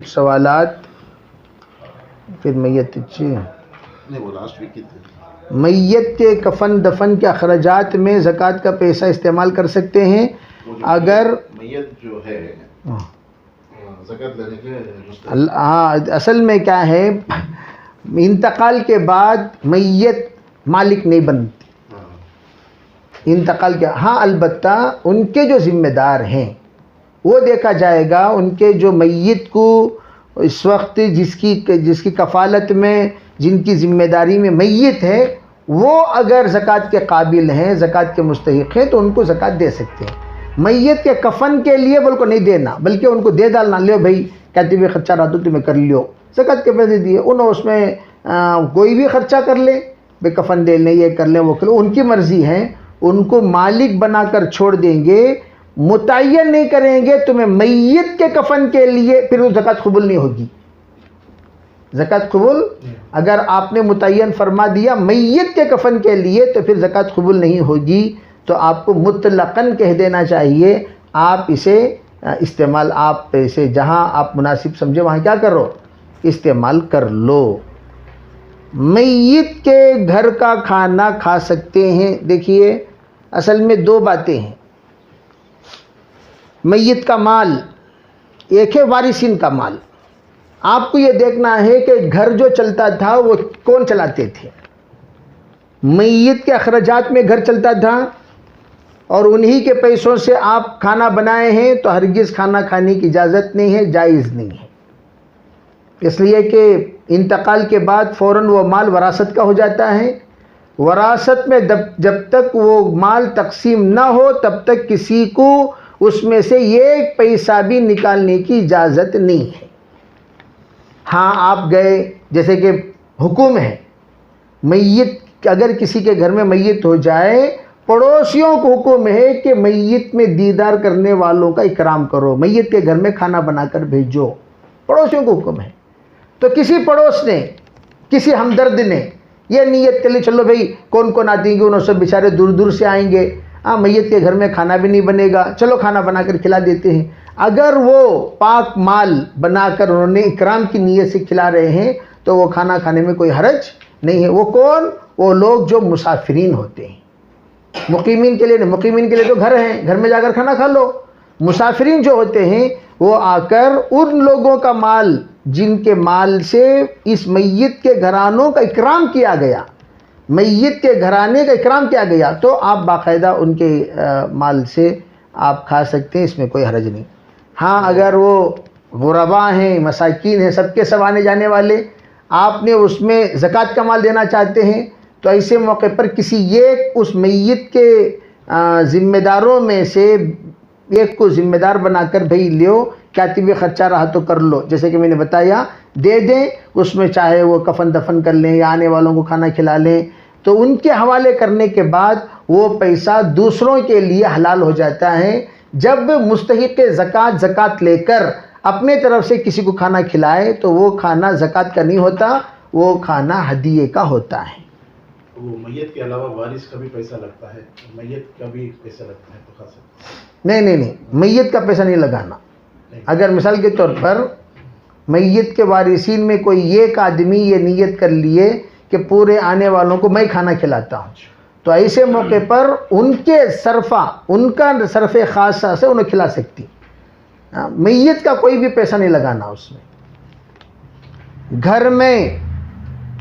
سوالات پھر میت میت کے کفن دفن کے اخراجات میں زکوٰۃ کا پیسہ استعمال کر سکتے ہیں اگر میت جو ہے زکوٰۃ لینے کے ہاں اصل میں کیا ہے انتقال کے بعد میت مالک نہیں بنتی انتقال کیا ہاں البتہ ان کے جو ذمہ دار ہیں وہ دیکھا جائے گا ان کے جو میت کو اس وقت جس کی کفالت میں جن کی ذمہ داری میں میت ہے وہ اگر زکوٰۃ کے قابل ہیں زکوٰۃ کے مستحق ہیں تو ان کو زکوٰۃ دے سکتے ہیں. میت کے کفن کے لیے بول کو نہیں دینا بلکہ ان کو دے ڈالنا لو بھائی کہتے ہوئے خرچہ رہا تو تمہیں کر لیو زکوٰۃ کے پیسے دیے انہوں اس میں کوئی بھی خرچہ کر لے بھائی کفن دے لیں یہ کر لیں وہ کر لیں ان کی مرضی ہے ان کو مالک بنا کر چھوڑ دیں گے متعین نہیں کریں گے تمہیں میت کے کفن کے لیے پھر وہ زکوٰۃ قبول نہیں ہوگی. زکوٰۃ قبول اگر آپ نے متعین فرما دیا میت کے کفن کے لیے تو پھر زکوٰۃ قبول نہیں ہوگی تو آپ کو مطلقاً کہہ دینا چاہیے آپ اسے استعمال آپ اسے جہاں آپ مناسب سمجھے وہاں کیا کرو استعمال کر لو. میت کے گھر کا کھانا کھا سکتے ہیں. دیکھیے اصل میں دو باتیں ہیں. میت کا مال ایک ہے وارثین کا مال. آپ کو یہ دیکھنا ہے کہ گھر جو چلتا تھا وہ کون چلاتے تھے. میت کے اخراجات میں گھر چلتا تھا اور انہی کے پیسوں سے آپ کھانا بنائے ہیں تو ہرگز کھانا کھانے کی اجازت نہیں ہے جائز نہیں ہے. اس لیے کہ انتقال کے بعد فوراً وہ مال وراثت کا ہو جاتا ہے. وراثت میں جب تک وہ مال تقسیم نہ ہو تب تک کسی کو اس میں سے ایک پیسہ بھی نکالنے کی اجازت نہیں ہے. ہاں آپ گئے جیسے کہ حکم ہے میت اگر کسی کے گھر میں میت ہو جائے پڑوسیوں کو حکم ہے کہ میت میں دیدار کرنے والوں کا اکرام کرو میت کے گھر میں کھانا بنا کر بھیجو پڑوسیوں کو حکم ہے. تو کسی پڑوس نے کسی ہمدرد نے یہ نیت کر لی چلو بھائی کون کون آتی گے انہوں سب بیچارے دور دور سے آئیں گے میت کے گھر میں کھانا بھی نہیں بنے گا چلو کھانا بنا کر کھلا دیتے ہیں. اگر وہ پاک مال بنا کر انہوں نے اکرام کی نیت سے کھلا رہے ہیں تو وہ کھانا کھانے میں کوئی حرج نہیں ہے. وہ کون وہ لوگ جو مسافرین ہوتے ہیں. مقیمین کے لیے نہیں مقیمین کے لیے تو گھر ہیں گھر میں جا کر کھانا کھا لو. مسافرین جو ہوتے ہیں وہ آ کر ان لوگوں کا مال جن کے مال سے اس میت کے گھرانوں کا اکرام کیا گیا میت کے گھرانے کا اکرام کیا گیا تو آپ باقاعدہ ان کے مال سے آپ کھا سکتے ہیں اس میں کوئی حرج نہیں. ہاں اگر وہ غربا ہیں مساکین ہیں سب کے سب آنے جانے والے آپ نے اس میں زکوٰۃ کا مال دینا چاہتے ہیں تو ایسے موقع پر کسی ایک اس میت کے ذمہ داروں میں سے ایک کو ذمہ دار بنا کر بھائی لیو کیا طبی خرچہ رہا تو کر لو جیسے کہ میں نے بتایا دے دیں اس میں چاہے وہ کفن دفن کر لیں یا آنے والوں کو کھانا کھلا لیں تو ان کے حوالے کرنے کے بعد وہ پیسہ دوسروں کے لیے حلال ہو جاتا ہے. جب مستحق زکوٰۃ لے کر اپنے طرف سے کسی کو کھانا کھلائے تو وہ کھانا زکوٰۃ کا نہیں ہوتا وہ کھانا ہدیے کا ہوتا ہے. وہ میت کے علاوہ وارث کا بھی پیسہ لگتا ہے میت کا بھی پیسہ لگتا ہے تو کھا سکتے ہیں. نہیں میت کا پیسہ نہیں لگانا. اگر مثال کے طور پر میت کے وارثین میں کوئی ایک آدمی یہ نیت کر لیے کہ پورے آنے والوں کو میں کھانا کھلاتا ہوں تو ایسے موقع پر ان کے ان کا صرف خاصہ سے انہیں کھلا سکتی. میت کا کوئی بھی پیسہ نہیں لگانا اس میں. گھر میں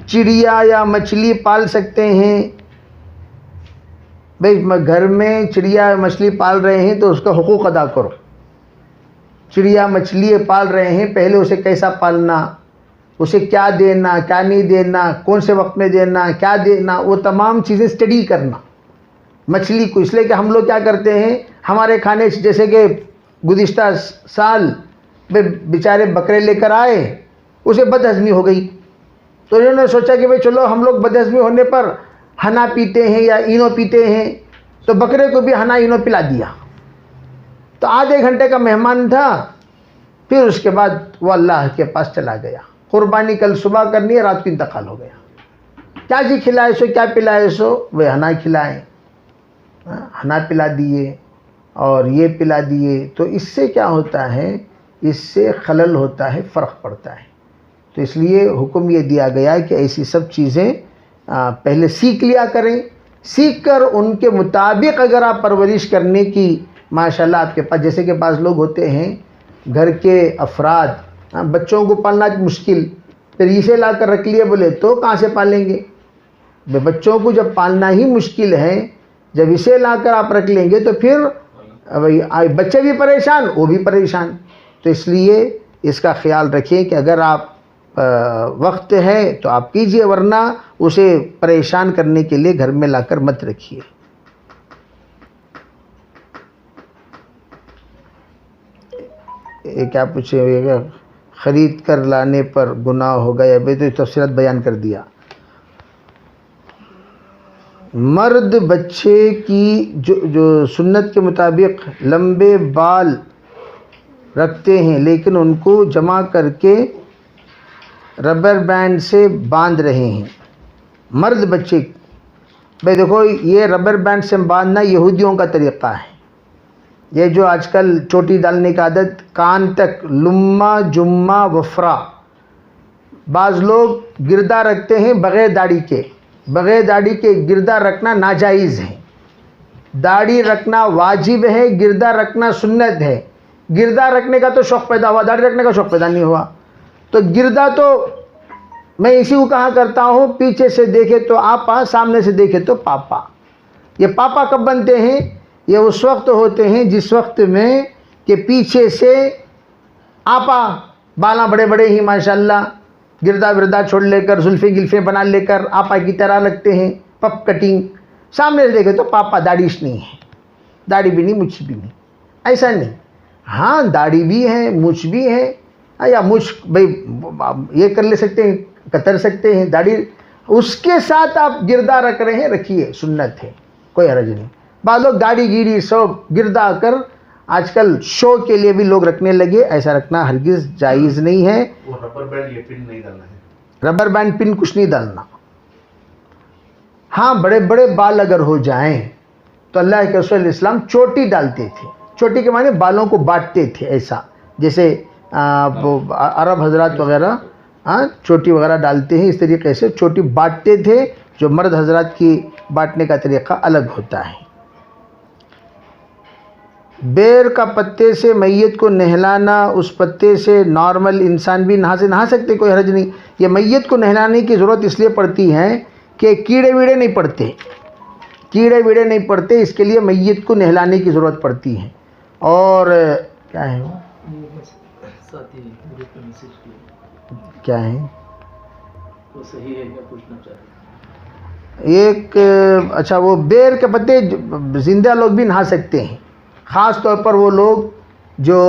چڑیا یا مچھلی پال سکتے ہیں بھائی گھر میں چڑیا یا مچھلی پال رہے ہیں تو اس کا حقوق ادا کرو. چڑیا مچھلی پال رہے ہیں پہلے اسے کیسا پالنا اسے کیا دینا کیا نہیں دینا کون سے وقت میں دینا کیا دینا وہ تمام چیزیں اسٹڈی کرنا مچھلی کو. اس لیے کہ ہم لوگ کیا کرتے ہیں ہمارے کھانے جیسے کہ گزشتہ سال بیچارے بکرے لے کر آئے اسے بد ہضمی ہو گئی تو انہوں نے سوچا کہ بھئی چلو ہم لوگ بد ہضمی ہونے پر ہنا پیتے ہیں یا اینو پیتے ہیں تو بکرے کو بھی ہنا اینو پلا دیا تو آدھے گھنٹے کا مہمان تھا پھر اس کے بعد وہ اللہ کے پاس چلا گیا. قربانی کل صبح کرنی ہے رات کو انتقال ہو گیا. کیا جی کھلائے سو کیا پلائے سو وہ ہنا کھلائیں ہنا پلا دیے اور یہ پلا دیے. تو اس سے کیا ہوتا ہے اس سے خلل ہوتا ہے، فرق پڑتا ہے. تو اس لیے حکم یہ دیا گیا ہے کہ ایسی سب چیزیں پہلے سیکھ لیا کریں. سیکھ کر ان کے مطابق اگر آپ پرورش کرنے کی ماشاءاللہ آپ کے پاس، جیسے کہ بعض لوگ ہوتے ہیں گھر کے افراد، بچوں کو پالنا مشکل، پھر اسے لا کر رکھ لیے بولے تو کہاں سے پالیں گے؟ بچوں کو جب پالنا ہی مشکل ہے، جب اسے لا کر آپ رکھ لیں گے تو پھر بچے بھی پریشان، وہ بھی پریشان. تو اس لیے اس کا خیال رکھیں کہ اگر آپ وقت ہے تو آپ کیجئے، ورنہ اسے پریشان کرنے کے لیے گھر میں لا کر مت رکھیے. یہ کیا پوچھے؟ خرید کر لانے پر گناہ ہوگا یا بے؟ تو تفصیلات بیان کر دیا. مرد بچے کی جو سنت کے مطابق لمبے بال رکھتے ہیں لیکن ان کو جمع کر کے ربر بینڈ سے باندھ رہے ہیں، مرد بچے. بھائی دیکھو، یہ ربر بینڈ سے باندھنا یہودیوں کا طریقہ ہے. یہ جو آج کل چوٹی ڈالنے کا عادت، کان تک لما جمہ وفرا، بعض لوگ گردہ رکھتے ہیں بغیر داڑھی کے. بغیر داڑھی کے گردہ رکھنا ناجائز ہے. داڑھی رکھنا واجب ہے، گردہ رکھنا سنت ہے. گردہ رکھنے کا تو شوق پیدا ہوا، داڑھی رکھنے کا شوق پیدا نہیں ہوا. تو گردہ تو میں اسی کو کہا کرتا ہوں، پیچھے سے دیکھے تو آپا، سامنے سے دیکھے تو پاپا. یہ پاپا کب بنتے ہیں؟ یہ اس وقت ہوتے ہیں جس وقت میں کہ پیچھے سے آپا، بالاں بڑے بڑے ہی ماشاءاللہ، گردہ وردہ چھوڑ لے کر، زلفیں گلفیں بنا لے کر آپا کی طرح لگتے ہیں، پپ کٹنگ. سامنے سے دیکھے تو پاپا، داڑھیش نہیں ہے، داڑھی بھی نہیں، مچھ بھی نہیں. ایسا نہیں. ہاں داڑھی بھی ہے، مچھ بھی ہے، یا مچھ بھائی یہ کر لے سکتے ہیں، کتر سکتے ہیں. داڑھی اس کے ساتھ آپ گردہ رکھ رہے ہیں، رکھیے، سنت ہے، کوئی حرج نہیں. بعض لوگ داڑھی گیڑی سب گردہ کر آج کل شو کے لیے بھی لوگ رکھنے لگے. ایسا رکھنا ہرگز جائز نہیں ہے. وہ ربر بینڈ یہ پن نہیں ڈالنا ہے. ربر بینڈ پن کچھ نہیں ڈالنا. ہاں بڑے بڑے بال اگر ہو جائیں تو اللہ کے رسول اسلام چوٹی ڈالتے تھے. چوٹی کے معنی بالوں کو بانٹتے تھے، ایسا جیسے عرب حضرات وغیرہ چوٹی وغیرہ ڈالتے ہیں، اس طریقے سے چوٹی بانٹتے تھے. جو مرد حضرات کی بانٹنے کا طریقہ الگ ہوتا ہے. بیر کا پتے سے میت کو نہلانا، اس پتے سے نارمل انسان بھی نہا سکتے، کوئی حرج نہیں. یہ میت کو نہلانے کی ضرورت اس لیے پڑتی ہے کہ کیڑے ویڑے نہیں پڑتے، کیڑے ویڑے نہیں پڑتے، اس کے لیے میت کو نہلانے کی ضرورت پڑتی ہے. اور کیا ہے وہ کیا ہے ایک اچھا، وہ بیر کے پتے زندہ لوگ بھی نہا سکتے ہیں. خاص طور پر وہ لوگ جو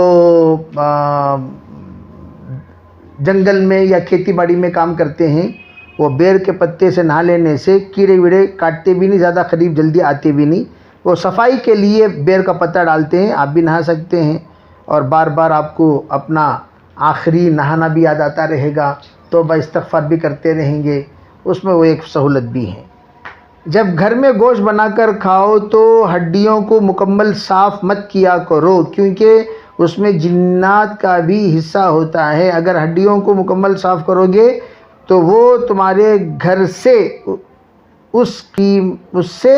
جنگل میں یا کھیتی باڑی میں کام کرتے ہیں، وہ بیر کے پتے سے نہا لینے سے کیڑے ویڑے کاٹتے بھی نہیں، زیادہ قریب جلدی آتے بھی نہیں. وہ صفائی کے لیے بیر کا پتا ڈالتے ہیں. آپ بھی نہا سکتے ہیں، اور بار بار آپ کو اپنا آخری نہانا بھی یاد آتا رہے گا، توبہ استغفار بھی کرتے رہیں گے. اس میں وہ ایک سہولت بھی ہے. جب گھر میں گوشت بنا کر کھاؤ تو ہڈیوں کو مکمل صاف مت کیا کرو، کیونکہ اس میں جنات کا بھی حصہ ہوتا ہے. اگر ہڈیوں کو مکمل صاف کرو گے تو وہ تمہارے گھر سے اس سے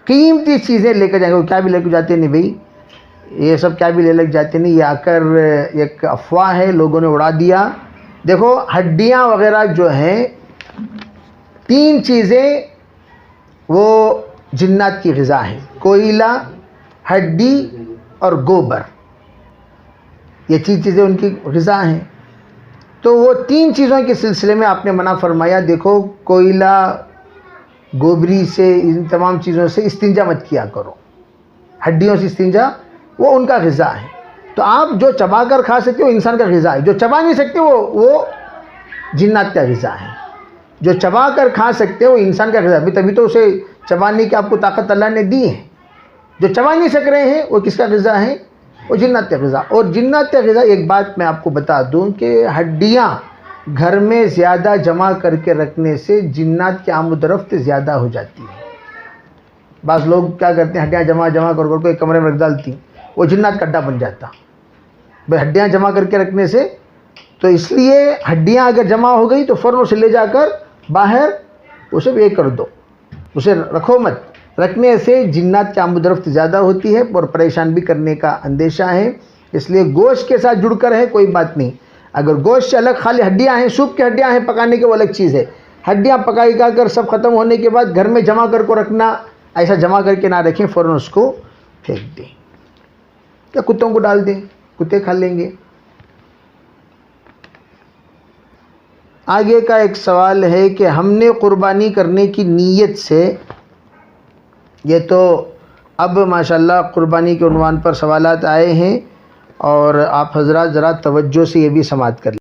قیمتی چیزیں لے کر جائیں گے. کیا بھی لے کے جاتے نہیں بھائی، یہ سب کیا بھی لے جاتے نہیں. یہ آ کر ایک افواہ ہے، لوگوں نے اڑا دیا. دیکھو ہڈیاں وغیرہ جو ہیں، 3 چیزیں وہ جنات کی غذا ہیں: کوئلہ، ہڈی اور گوبر. یہ 3 چیزیں ان کی غذا ہیں. تو وہ 3 چیزوں کے سلسلے میں آپ نے منع فرمایا. دیکھو کوئلہ، گوبری سے، ان تمام چیزوں سے استنجا مت کیا کرو. ہڈیوں سے استنجا وہ ان کا غذا ہے. تو آپ جو چبا کر کھا سکتے ہو انسان کا غذا ہے، جو چبا نہیں سکتے وہ جنات کا غذا ہے. جو چبا کر کھا سکتے ہو انسان کا غذا ہے. تبھی تو اسے چبانے کی آپ کو طاقت اللہ نے دی ہے. جو چبا نہیں سک رہے ہیں وہ کس کا غذا ہے؟ وہ جنات کا غذا. اور جنات کا غذا، ایک بات میں آپ کو بتا دوں کہ ہڈیاں گھر میں زیادہ جمع کر کے رکھنے سے جنات کی آمد و رفت زیادہ ہو جاتی ہے. بعض لوگ کیا کرتے ہیں، ہڈیاں جمع کر کے ایک کمرے میں رکھ ڈالتی، وہ جنات کا اڈا بن جاتا. بھائی ہڈیاں جمع کر کے رکھنے سے، تو اس لیے ہڈیاں اگر جمع ہو گئی تو فوراً اسے لے جا کر باہر اسے یہ کر دو، اسے رکھو مت۔ رکھنے سے جنات کی آمد و رفت زیادہ ہوتی ہے اور پریشان بھی کرنے کا اندیشہ ہے، اس لیے گوشت کے ساتھ جڑ کر ہے کوئی بات نہیں۔ اگر گوشت سے الگ خالی ہڈیاں ہیں، سوپ کی ہڈیاں ہیں پکانے کے، وہ الگ چیز ہے۔ ہڈیاں پکائی کا کر سب ختم ہونے کے بعد گھر میں جمع کر کو رکھنا، ایسا جمع کر کے نہ رکھیں، فوراً اس کو پھینک دیں یا کتوں کو ڈال دیں، کتے کھا لیں گے۔ آگے کا ایک سوال ہے کہ ہم نے قربانی کرنے کی نیت سے، یہ تو اب ماشاءاللہ قربانی کے عنوان پر سوالات آئے ہیں، اور آپ حضرات ذرا توجہ سے یہ بھی سماعت کر لیں۔